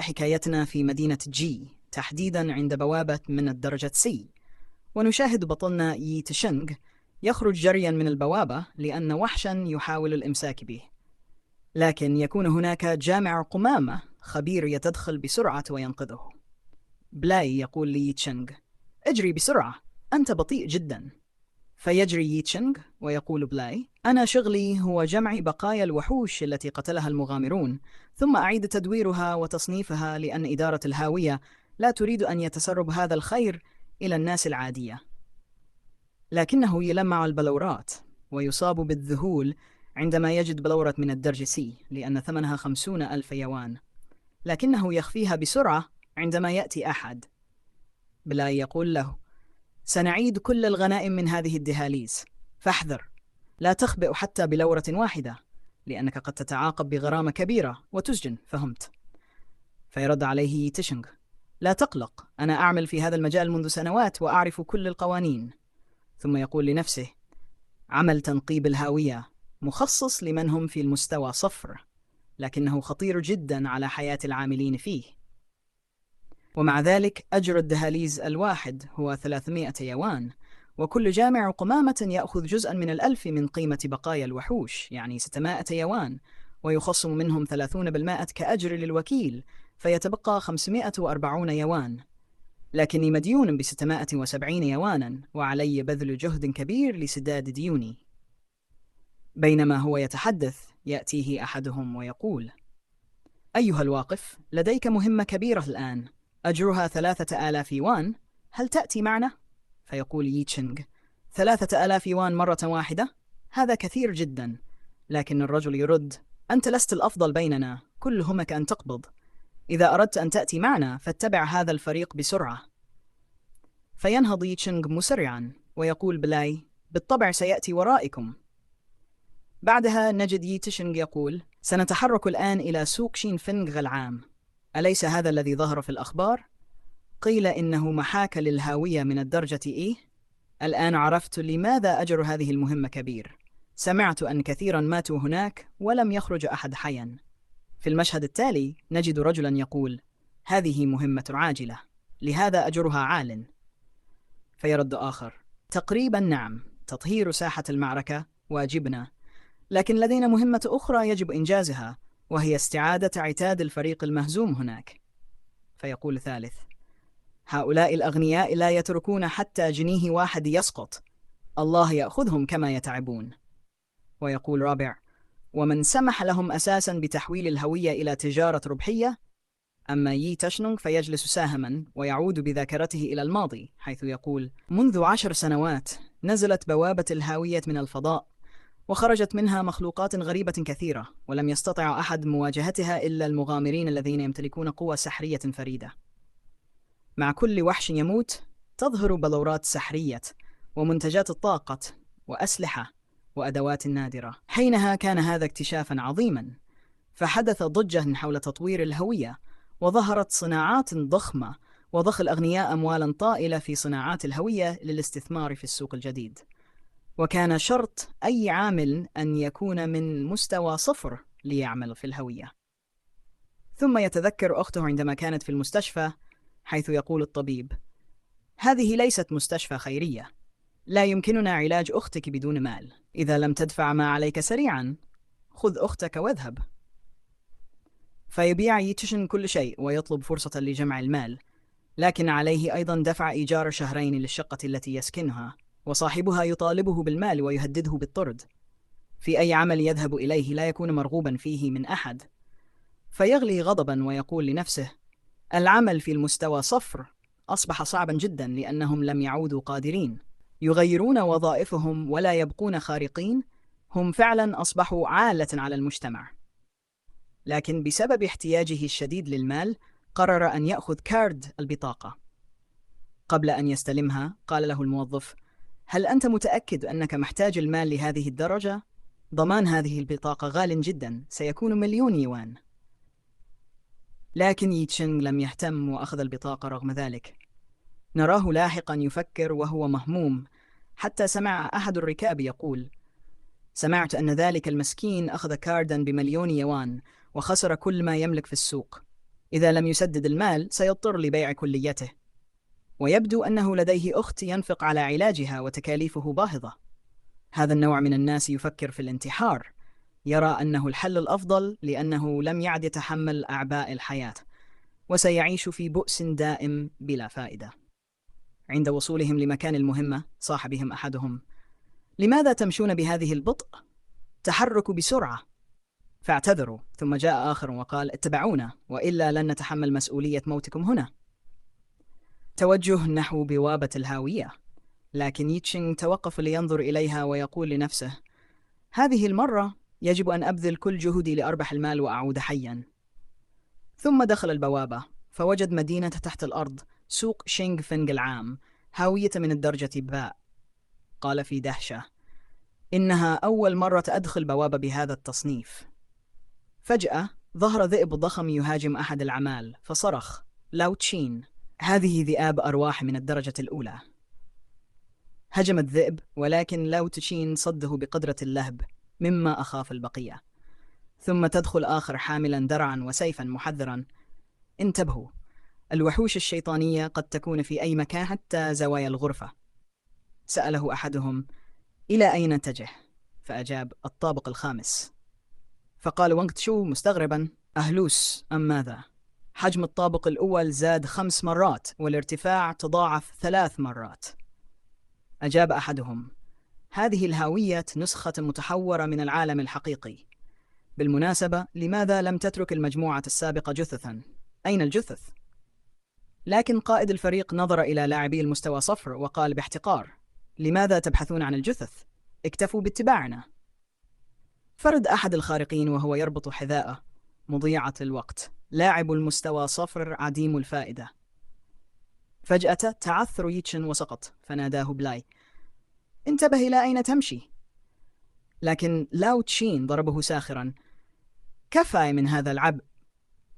حكايتنا في مدينة جي، تحديدا عند بوابة من الدرجة سي، ونشاهد بطلنا يي تشنغ يخرج جريا من البوابة لأن وحشا يحاول الإمساك به، لكن يكون هناك جامع قمامة خبير يتدخل بسرعة وينقذه. بلاي يقول لي تشنغ: اجري بسرعة، أنت بطيء جدا. فيجري يي تشنغ ويقول بلاي: أنا شغلي هو جمع بقايا الوحوش التي قتلها المغامرون، ثم أعيد تدويرها وتصنيفها، لأن إدارة الهاوية لا تريد أن يتسرب هذا الخير إلى الناس العادية. لكنه يلمع البلورات ويصاب بالذهول عندما يجد بلورة من الدرج سي، لأن ثمنها 50,000 يوان، لكنه يخفيها بسرعة عندما يأتي أحد. بلاي يقول له: سنعيد كل الغنائم من هذه الدهاليز، فاحذر، لا تخبئ حتى بلورة واحدة، لأنك قد تتعاقب بغرامة كبيرة وتسجن، فهمت؟ فيرد عليه تشنغ: لا تقلق، أنا أعمل في هذا المجال منذ سنوات وأعرف كل القوانين. ثم يقول لنفسه: عمل تنقيب الهاوية مخصص لمن هم في المستوى صفر، لكنه خطير جدا على حياة العاملين فيه. ومع ذلك أجر الدهاليز الواحد هو 300 يوان، وكل جامع قمامة يأخذ جزءا من 1,000 من قيمة بقايا الوحوش، يعني 600 يوان، ويخصم منهم 30% كأجر للوكيل، فيتبقى 540 يوان. لكني مديون ب670 يوانا، وعلي بذل جهد كبير لسداد ديوني. بينما هو يتحدث، يأتيه أحدهم ويقول: أيها الواقف، لديك مهمة كبيرة الآن، أجرها 3,000 يوان، هل تأتي معنا؟ فيقول يي تشنغ: 3,000 يوان مرة واحدة؟ هذا كثير جدا. لكن الرجل يرد: أنت لست الأفضل بيننا، كل همك أن تقبض. إذا أردت أن تأتي معنا فاتبع هذا الفريق بسرعة. فينهض يي تشنغ مسرعا ويقول بلاي: بالطبع سيأتي ورائكم. بعدها نجد يي تشنغ يقول: سنتحرك الآن إلى سوق شين فنغ العام، أليس هذا الذي ظهر في الأخبار؟ قيل إنه محاك للهاوية من الدرجة إيه؟ الآن عرفت لماذا أجر هذه المهمة كبير. سمعت أن كثيرا ماتوا هناك ولم يخرج أحد حيا. في المشهد التالي نجد رجلا يقول: هذه مهمة عاجلة، لهذا أجرها عال. فيرد آخر: تقريبا نعم، تطهير ساحة المعركة واجبنا، لكن لدينا مهمة أخرى يجب إنجازها، وهي استعادة عتاد الفريق المهزوم هناك. فيقول ثالث: هؤلاء الأغنياء لا يتركون حتى جنيه واحد يسقط، الله يأخذهم كما يتعبون. ويقول رابع: ومن سمح لهم أساسا بتحويل الهوية إلى تجارة ربحية؟ أما يي تشنونغ فيجلس ساهما ويعود بذاكرته إلى الماضي، حيث يقول: منذ 10 سنوات نزلت بوابة الهاوية من الفضاء، وخرجت منها مخلوقات غريبة كثيرة، ولم يستطع أحد مواجهتها إلا المغامرين الذين يمتلكون قوة سحرية فريدة. مع كل وحش يموت تظهر بلورات سحرية ومنتجات الطاقة وأسلحة وأدوات نادرة. حينها كان هذا اكتشافا عظيما، فحدث ضجة حول تطوير الهوية، وظهرت صناعات ضخمة، وضخ الأغنياء أموالا طائلة في صناعات الهوية للاستثمار في السوق الجديد. وكان شرط أي عامل أن يكون من مستوى صفر ليعمل في الهوية. ثم يتذكر أخته عندما كانت في المستشفى، حيث يقول الطبيب: هذه ليست مستشفى خيرية، لا يمكننا علاج أختك بدون مال، إذا لم تدفع ما عليك سريعا خذ أختك واذهب. فيبيع يتشن كل شيء ويطلب فرصة لجمع المال، لكن عليه أيضا دفع إيجار 2 للشقة التي يسكنها، وصاحبها يطالبه بالمال ويهدده بالطرد. في أي عمل يذهب إليه لا يكون مرغوبا فيه من أحد. فيغلي غضبا ويقول لنفسه: العمل في المستوى صفر أصبح صعبا جدا، لأنهم لم يعودوا قادرين، يغيرون وظائفهم ولا يبقون خارقين، هم فعلا أصبحوا عالة على المجتمع. لكن بسبب احتياجه الشديد للمال قرر أن يأخذ كارد البطاقة. قبل أن يستلمها قال له الموظف: هل أنت متأكد أنك محتاج المال لهذه الدرجة؟ ضمان هذه البطاقة غال جدا، سيكون 1,000,000 يوان. لكن يتشنغ لم يهتم وأخذ البطاقة رغم ذلك. نراه لاحقا يفكر وهو مهموم، حتى سمع أحد الركاب يقول: سمعت أن ذلك المسكين أخذ كاردا ب1,000,000 يوان وخسر كل ما يملك في السوق. إذا لم يسدد المال سيضطر لبيع كليته، ويبدو أنه لديه أخت ينفق على علاجها وتكاليفه باهظة. هذا النوع من الناس يفكر في الانتحار، يرى أنه الحل الأفضل لأنه لم يعد يتحمل أعباء الحياة، وسيعيش في بؤس دائم بلا فائدة. عند وصولهم لمكان المهمة صاح بهم أحدهم: لماذا تمشون بهذه البطء؟ تحركوا بسرعة. فاعتذروا، ثم جاء آخر وقال: اتبعونا وإلا لن نتحمل مسؤولية موتكم هنا. توجه نحو بوابة الهاوية، لكن يتشينغ توقف لينظر إليها ويقول لنفسه: هذه المرة يجب أن أبذل كل جهدي لأربح المال وأعود حياً. ثم دخل البوابة فوجد مدينة تحت الأرض، سوق شينغ فينغ العام، هاوية من الدرجة باء. قال في دهشة: إنها أول مرة أدخل بوابة بهذا التصنيف. فجأة ظهر ذئب ضخم يهاجم أحد العمال فصرخ: لاو تشين، هذه ذئاب أرواح من الدرجة الأولى. هجم الذئب، ولكن لاو تشين صده بقدرة اللهب مما أخاف البقية. ثم تدخل آخر حاملا درعا وسيفا محذرا: انتبهوا، الوحوش الشيطانية قد تكون في أي مكان حتى زوايا الغرفة. سأله أحدهم: إلى أين نتجه؟ فأجاب: الطابق الخامس. فقال وانغ تشو مستغربا: أهلوس أم ماذا؟ حجم الطابق الأول زاد 5 مرات والارتفاع تضاعف 3 مرات. أجاب أحدهم: هذه الهاوية نسخة متحورة من العالم الحقيقي. بالمناسبة، لماذا لم تترك المجموعة السابقة جثثا؟ أين الجثث؟ لكن قائد الفريق نظر إلى لاعبي المستوى صفر وقال باحتقار: لماذا تبحثون عن الجثث؟ اكتفوا باتباعنا. فرد أحد الخارقين وهو يربط حذاءه: مضيعة الوقت، لاعب المستوى صفر عديم الفائدة. فجأة تعثر يتشن وسقط، فناداه بلاي: انتبه إلى أين تمشي. لكن لاو تشين ضربه ساخرا: كفى من هذا العبء.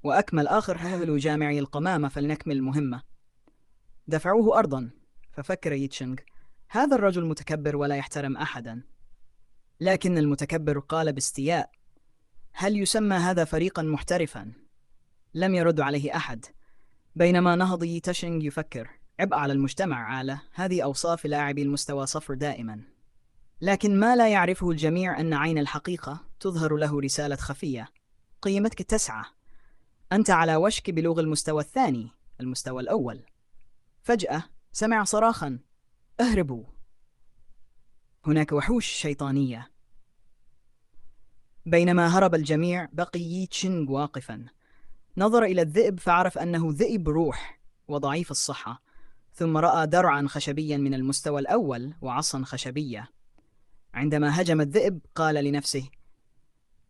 وأكمل آخر: هلوا جامعي القمامة فلنكمل المهمة. دفعوه أرضا، ففكر يتشنغ: هذا الرجل متكبر ولا يحترم أحدا. لكن المتكبر قال باستياء: هل يسمى هذا فريقا محترفا؟ لم يرد عليه أحد، بينما نهض يتشنغ يفكر: عبء على المجتمع عالة، هذه أوصاف لاعبي المستوى صفر دائما. لكن ما لا يعرفه الجميع أن عين الحقيقة تظهر له رسالة خفية: قيمتك 9، أنت على وشك بلوغ المستوى الثاني، المستوى الأول. فجأة سمع صراخا: اهربوا، هناك وحوش شيطانية. بينما هرب الجميع بقي يتشينغ واقفا. نظر إلى الذئب فعرف أنه ذئب روح وضعيف الصحة، ثم رأى درعا خشبيا من المستوى الأول وعصا خشبية. عندما هجم الذئب قال لنفسه: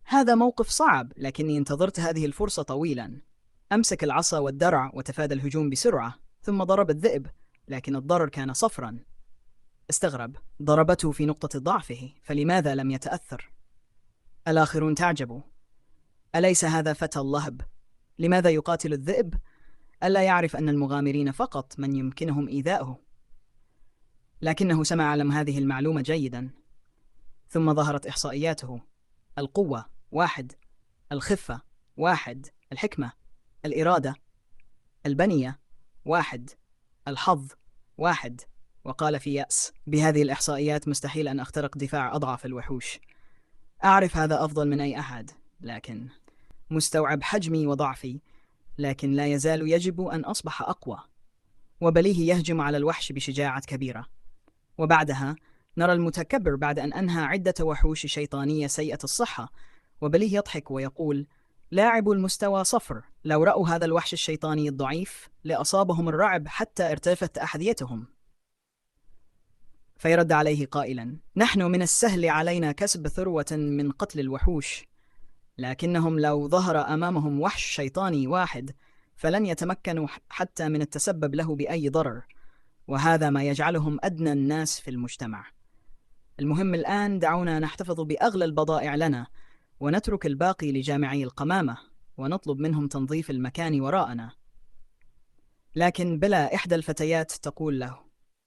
هذا موقف صعب، لكني انتظرت هذه الفرصة طويلا. أمسك العصا والدرع وتفادى الهجوم بسرعة، ثم ضرب الذئب، لكن الضرر كان صفرا. استغرب، ضربته في نقطة ضعفه، فلماذا لم يتأثر؟ الآخرون تعجبوا: أليس هذا فتى اللهب؟ لماذا يقاتل الذئب؟ ألا يعرف أن المغامرين فقط من يمكنهم إيذاؤه؟ لكنه سمع علم هذه المعلومة جيدا. ثم ظهرت إحصائياته: القوة 1، الخفة 1، الحكمة، الإرادة، البنية 1، الحظ 1. وقال في يأس: بهذه الإحصائيات مستحيل أن أخترق دفاع أضعف الوحوش. أعرف هذا أفضل من أي أحد، لكن مستوعب حجمي وضعفي، لكن لا يزال يجب أن أصبح أقوى. وبليه يهجم على الوحش بشجاعة كبيرة. وبعدها نرى المتكبر بعد أن أنهى عدة وحوش شيطانية سيئة الصحة، وبليه يضحك ويقول: لاعب المستوى صفر لو رأوا هذا الوحش الشيطاني الضعيف لأصابهم الرعب حتى ارتفعت أحذيتهم. فيرد عليه قائلا: نحن من السهل علينا كسب ثروة من قتل الوحوش، لكنهم لو ظهر أمامهم وحش شيطاني واحد فلن يتمكنوا حتى من التسبب له بأي ضرر، وهذا ما يجعلهم أدنى الناس في المجتمع. المهم الآن دعونا نحتفظ بأغلى البضائع لنا، ونترك الباقي لجامعي القمامة، ونطلب منهم تنظيف المكان وراءنا. لكن بلا إحدى الفتيات تقول له: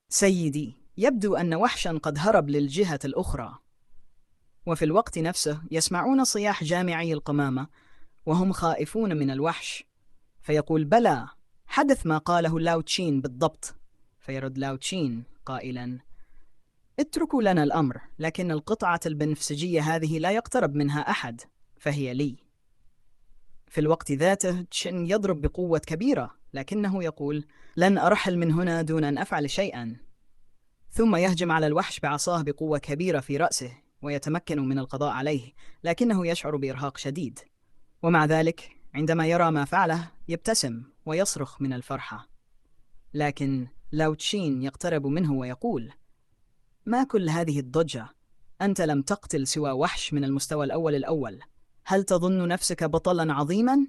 سيدي، يبدو أن وحشا قد هرب للجهة الأخرى. وفي الوقت نفسه يسمعون صياح جامعي القمامة وهم خائفون من الوحش، فيقول بلى، حدث ما قاله لاو تشين بالضبط. فيرد لاو تشين قائلا: اتركوا لنا الأمر، لكن القطعة البنفسجية هذه لا يقترب منها أحد، فهي لي. في الوقت ذاته تشين يضرب بقوة كبيرة، لكنه يقول: لن أرحل من هنا دون أن أفعل شيئا. ثم يهجم على الوحش بعصاه بقوة كبيرة في رأسه، ويتمكن من القضاء عليه، لكنه يشعر بإرهاق شديد. ومع ذلك عندما يرى ما فعله يبتسم ويصرخ من الفرحة. لكن لاو تشين يقترب منه ويقول: ما كل هذه الضجة؟ أنت لم تقتل سوى وحش من المستوى الأول. هل تظن نفسك بطلاً عظيماً؟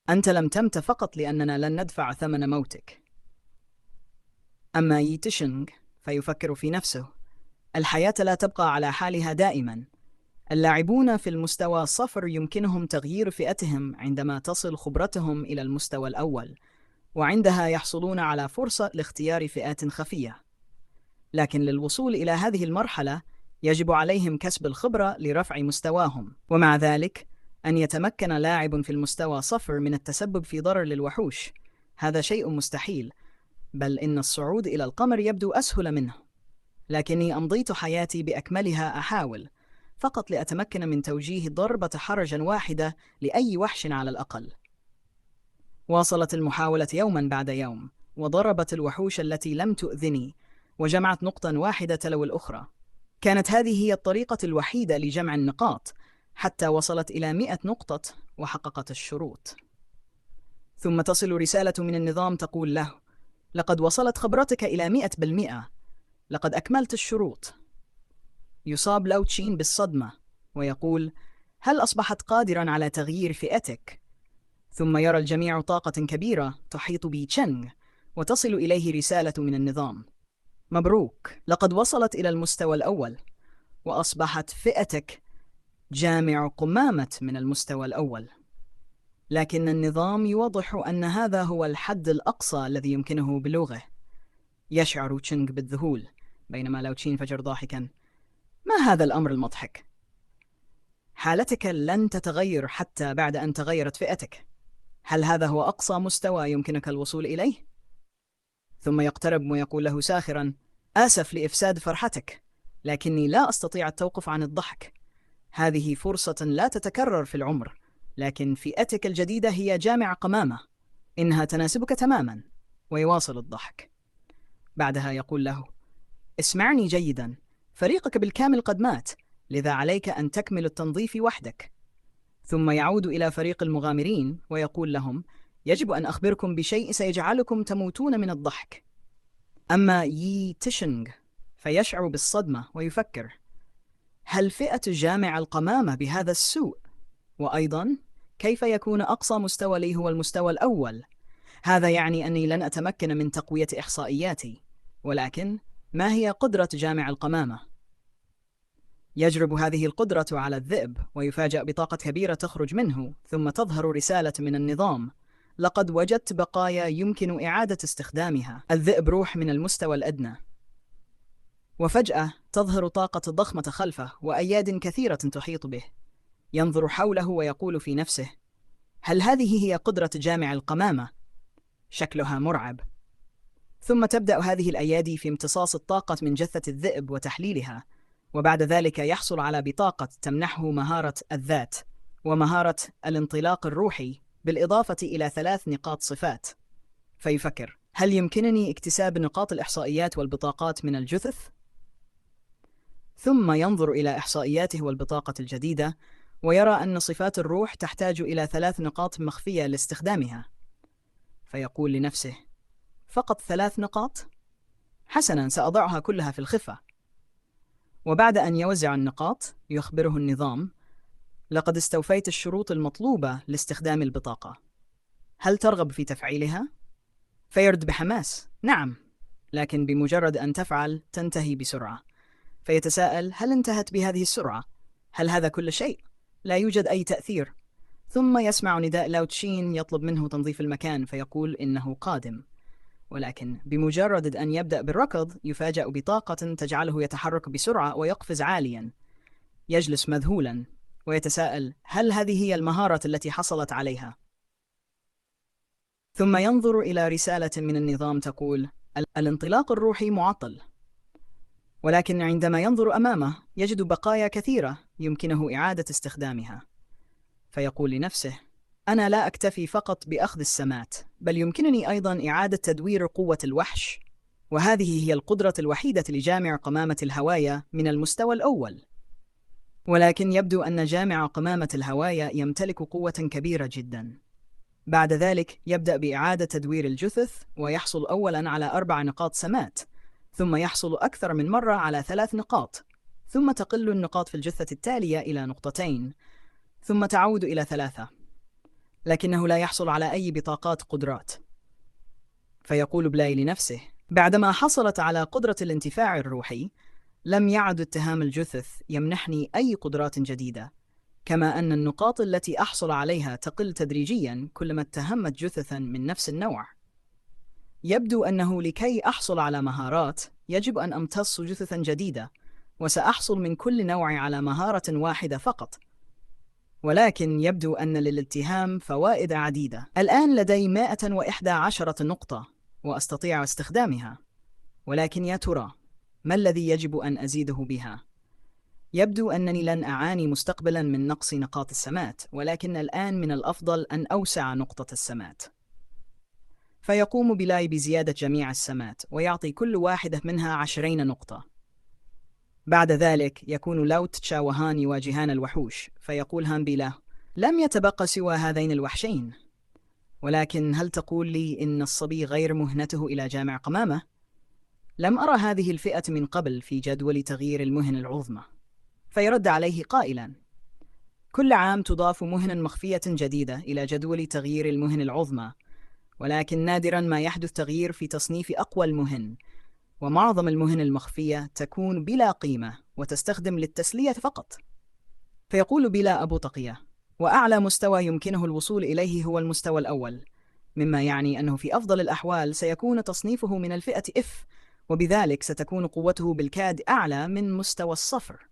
أنت لم تمت فقط لأننا لن ندفع ثمن موتك. أما يي تشنغ فيفكر في نفسه: الحياة لا تبقى على حالها دائماً. اللاعبون في المستوى 0 يمكنهم تغيير فئتهم عندما تصل خبرتهم إلى المستوى الأول، وعندها يحصلون على فرصة لاختيار فئات خفية. لكن للوصول إلى هذه المرحلة يجب عليهم كسب الخبرة لرفع مستواهم، ومع ذلك أن يتمكن لاعب في المستوى 0 من التسبب في ضرر للوحوش هذا شيء مستحيل، بل إن الصعود إلى القمر يبدو أسهل منه. لكني أمضيت حياتي بأكملها أحاول فقط لأتمكن من توجيه ضربة حرجا واحدة لأي وحش على الأقل. واصلت المحاولة يوما بعد يوم، وضربت الوحوش التي لم تؤذني، وجمعت نقطة واحدة تلو الأخرى. كانت هذه هي الطريقة الوحيدة لجمع النقاط، حتى وصلت إلى 100 نقطة وحققت الشروط. ثم تصل رسالة من النظام تقول له: لقد وصلت خبرتك إلى 100%، لقد أكملت الشروط. يصاب لاو تشين بالصدمة ويقول: هل أصبحت قادراً على تغيير فئتك؟ ثم يرى الجميع طاقة كبيرة تحيط بتشنغ، وتصل إليه رسالة من النظام: مبروك، لقد وصلت إلى المستوى الأول، وأصبحت فئتك جامع قمامة من المستوى الأول. لكن النظام يوضح أن هذا هو الحد الأقصى الذي يمكنه بلوغه. يشعر تشنغ بالذهول، بينما لاو تشين فجر ضاحكاً: ما هذا الأمر المضحك؟ حالتك لن تتغير حتى بعد أن تغيرت فئتك. هل هذا هو أقصى مستوى يمكنك الوصول إليه؟ ثم يقترب ويقول له ساخراً: آسف لإفساد فرحتك، لكني لا أستطيع التوقف عن الضحك. هذه فرصة لا تتكرر في العمر، لكن فئتك الجديدة هي جامع قمامة، إنها تناسبك تماماً. ويواصل الضحك. بعدها يقول له: اسمعني جيداً، فريقك بالكامل قد مات، لذا عليك أن تكمل التنظيف وحدك. ثم يعود إلى فريق المغامرين ويقول لهم: يجب أن أخبركم بشيء سيجعلكم تموتون من الضحك. أما يي تشنغ فيشعر بالصدمة ويفكر: هل فئة جامع القمامة بهذا السوء؟ وأيضاً كيف يكون أقصى مستوى لي هو المستوى الأول؟ هذا يعني أني لن أتمكن من تقوية إحصائياتي. ولكن ما هي قدرة جامع القمامة؟ يجرب هذه القدرة على الذئب ويفاجأ بطاقة كبيرة تخرج منه، ثم تظهر رسالة من النظام: لقد وجدت بقايا يمكن إعادة استخدامها. الذئب روح من المستوى الأدنى. وفجأة تظهر طاقة ضخمة خلفه وأياد كثيرة تحيط به. ينظر حوله ويقول في نفسه: هل هذه هي قدرة جامع القمامة؟ شكلها مرعب. ثم تبدأ هذه الأيادي في امتصاص الطاقة من جثة الذئب وتحليلها، وبعد ذلك يحصل على بطاقة تمنحه مهارة الذات ومهارة الانطلاق الروحي، بالإضافة إلى 3 نقاط صفات. فيفكر: هل يمكنني اكتساب نقاط الإحصائيات والبطاقات من الجثث؟ ثم ينظر إلى إحصائياته والبطاقة الجديدة ويرى أن صفات الروح تحتاج إلى 3 نقاط مخفية لاستخدامها. فيقول لنفسه: فقط 3 نقاط؟ حسناً، سأضعها كلها في الخفة. وبعد أن يوزع النقاط يخبره النظام: لقد استوفيت الشروط المطلوبة لاستخدام البطاقة، هل ترغب في تفعيلها؟ فيرد بحماس: نعم، لكن بمجرد أن تفعل تنتهي بسرعة. فيتساءل: هل انتهت بهذه السرعة؟ هل هذا كل شيء؟ لا يوجد أي تأثير. ثم يسمع نداء لاو تشين يطلب منه تنظيف المكان، فيقول إنه قادم. ولكن بمجرد أن يبدأ بالركض يفاجأ بطاقة تجعله يتحرك بسرعة ويقفز عالياً. يجلس مذهولاً ويتساءل: هل هذه هي المهارة التي حصلت عليها؟ ثم ينظر إلى رسالة من النظام تقول: الانطلاق الروحي معطل. ولكن عندما ينظر أمامه يجد بقايا كثيرة يمكنه إعادة استخدامها. فيقول لنفسه: أنا لا أكتفي فقط بأخذ السمات، بل يمكنني أيضا إعادة تدوير قوة الوحش. وهذه هي القدرة الوحيدة لجامع قمامة الهوايا من المستوى الأول. ولكن يبدو أن جامع قمامة الهوايا يمتلك قوة كبيرة جدا. بعد ذلك يبدأ بإعادة تدوير الجثث، ويحصل أولا على 4 نقاط سمات، ثم يحصل أكثر من مرة على 3 نقاط، ثم تقل النقاط في الجثة التالية إلى 2، ثم تعود إلى 3، لكنه لا يحصل على أي بطاقات قدرات. فيقول بلاي لنفسه: بعدما حصلت على قدرة الانتفاع الروحي، لم يعد اتهام الجثث يمنحني أي قدرات جديدة، كما أن النقاط التي أحصل عليها تقل تدريجياً كلما اتهمت جثثاً من نفس النوع. يبدو أنه لكي أحصل على مهارات يجب أن أمتص جثثاً جديدة، وسأحصل من كل نوع على مهارة واحدة فقط. ولكن يبدو أن للاتهام فوائد عديدة. الآن لدي 111 نقطة وأستطيع استخدامها، ولكن يا ترى ما الذي يجب أن أزيده بها؟ يبدو أنني لن أعاني مستقبلاً من نقص نقاط السمات، ولكن الآن من الأفضل أن أوسع نقطة السمات. فيقوم بلاي بزيادة جميع السمات، ويعطي كل واحدة منها 20 نقطة. بعد ذلك يكون لاو تشا وهان يواجهان الوحوش، فيقول هان له: لم يتبقى سوى هذين الوحشين، ولكن هل تقول لي إن الصبي غير مهنته إلى جامع قمامة؟ لم أرى هذه الفئة من قبل في جدول تغيير المهن العظمى. فيرد عليه قائلاً: كل عام تضاف مهن مخفية جديدة إلى جدول تغيير المهن العظمى، ولكن نادراً ما يحدث تغيير في تصنيف أقوى المهن، ومعظم المهن المخفية تكون بلا قيمة وتستخدم للتسلية فقط. فيقول بلا أبو تقية: وأعلى مستوى يمكنه الوصول إليه هو المستوى الأول، مما يعني أنه في أفضل الأحوال سيكون تصنيفه من الفئة F، وبذلك ستكون قوته بالكاد أعلى من مستوى الصفر.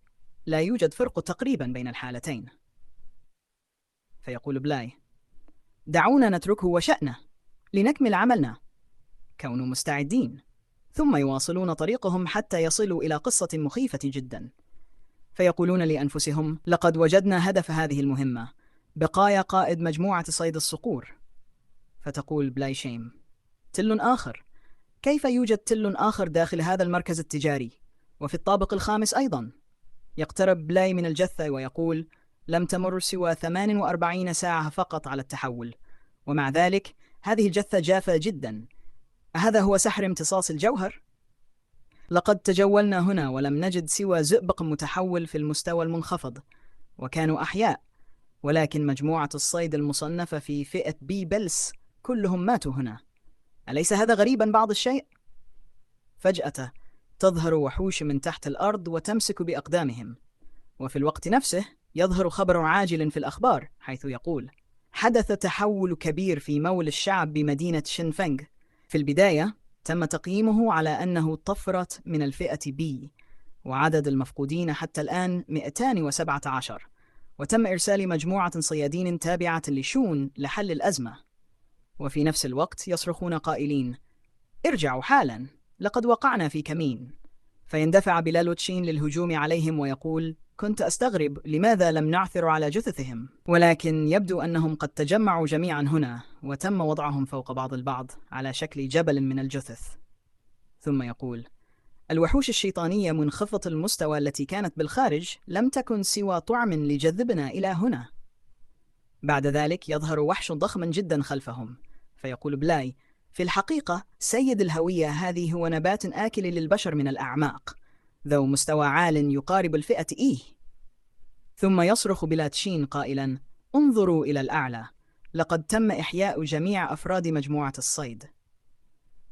لا يوجد فرق تقريبا بين الحالتين. فيقول بلاي: دعونا نتركه وشأنه، لنكمل عملنا. كونوا مستعدين. ثم يواصلون طريقهم حتى يصلوا إلى قصة مخيفة جدا. فيقولون لأنفسهم: لقد وجدنا هدف هذه المهمة، بقايا قائد مجموعة صيد الصقور. فتقول بلاي شيم: تل آخر؟ كيف يوجد تل آخر داخل هذا المركز التجاري؟ وفي الطابق الخامس أيضا. يقترب بلاي من الجثة ويقول: لم تمر سوى 48 ساعة فقط على التحول، ومع ذلك هذه الجثة جافة جدا. هذا هو سحر امتصاص الجوهر؟ لقد تجولنا هنا ولم نجد سوى زئبق متحول في المستوى المنخفض، وكانوا أحياء، ولكن مجموعة الصيد المصنفة في فئة بي بلس كلهم ماتوا هنا. أليس هذا غريبا بعض الشيء؟ فجأة تظهر وحوش من تحت الأرض وتمسك بأقدامهم، وفي الوقت نفسه يظهر خبر عاجل في الأخبار، حيث يقول: حدث تحول كبير في مول الشعب بمدينة شينفنغ. في البداية تم تقييمه على أنه طفرة من الفئة بي، وعدد المفقودين حتى الآن 217، وتم إرسال مجموعة صيادين تابعة لشون لحل الأزمة. وفي نفس الوقت يصرخون قائلين: ارجعوا حالا، لقد وقعنا في كمين. فيندفع بلالوتشين للهجوم عليهم ويقول: كنت أستغرب لماذا لم نعثر على جثثهم، ولكن يبدو أنهم قد تجمعوا جميعا هنا وتم وضعهم فوق بعض البعض على شكل جبل من الجثث. ثم يقول: الوحوش الشيطانية منخفضة المستوى التي كانت بالخارج لم تكن سوى طعم لجذبنا إلى هنا. بعد ذلك يظهر وحش ضخم جدا خلفهم، فيقول بلاي: في الحقيقة سيد الهوية هذه هو نبات آكل للبشر من الأعماق، ذو مستوى عال يقارب الفئة إيه. ثم يصرخ بلاتشين قائلا: انظروا إلى الأعلى، لقد تم إحياء جميع أفراد مجموعة الصيد.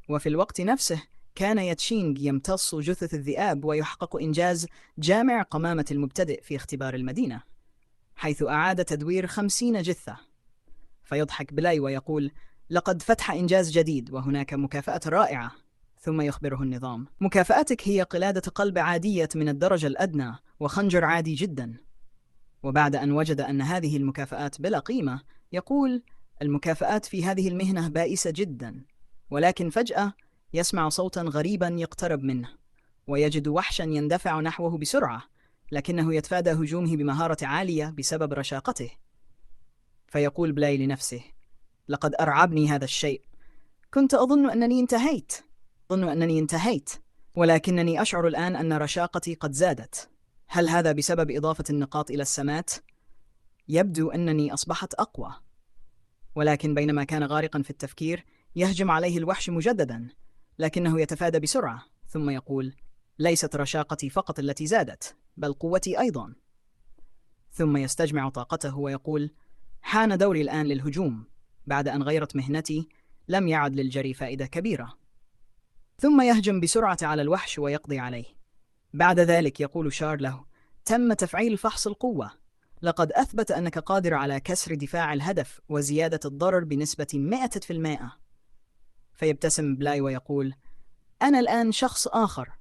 وفي الوقت نفسه كان ياتشينغ يمتص جثث الذئاب ويحقق إنجاز جامع قمامة المبتدئ في اختبار المدينة، حيث أعاد تدوير 50 جثة. فيضحك بلاي ويقول: لقد فتح إنجاز جديد وهناك مكافأة رائعة. ثم يخبره النظام: مكافأتك هي قلادة قلب عادية من الدرجة الأدنى وخنجر عادي جدا. وبعد أن وجد أن هذه المكافآت بلا قيمة يقول: المكافآت في هذه المهنة بائسة جدا، ولكن فجأة يسمع صوتا غريبا يقترب منه، ويجد وحشا يندفع نحوه بسرعة، لكنه يتفادى هجومه بمهارة عالية بسبب رشاقته. فيقول بلاي لنفسه: لقد أرعبني هذا الشيء. كنت أظن أنني انتهيت، ولكنني أشعر الآن أن رشاقتي قد زادت. هل هذا بسبب إضافة النقاط إلى السمات؟ يبدو أنني أصبحت أقوى. ولكن بينما كان غارقا في التفكير، يهجم عليه الوحش مجددا، لكنه يتفادى بسرعة، ثم يقول: ليست رشاقتي فقط التي زادت، بل قوتي أيضا. ثم يستجمع طاقته ويقول: حان دوري الآن للهجوم. بعد أن غيرت مهنتي، لم يعد للجري فائدة كبيرة. ثم يهجم بسرعة على الوحش ويقضي عليه. بعد ذلك يقول شار له: تم تفعيل فحص القوة. لقد أثبت أنك قادر على كسر دفاع الهدف وزيادة الضرر بنسبة 100%. فيبتسم بلاي ويقول: أنا الآن شخص آخر،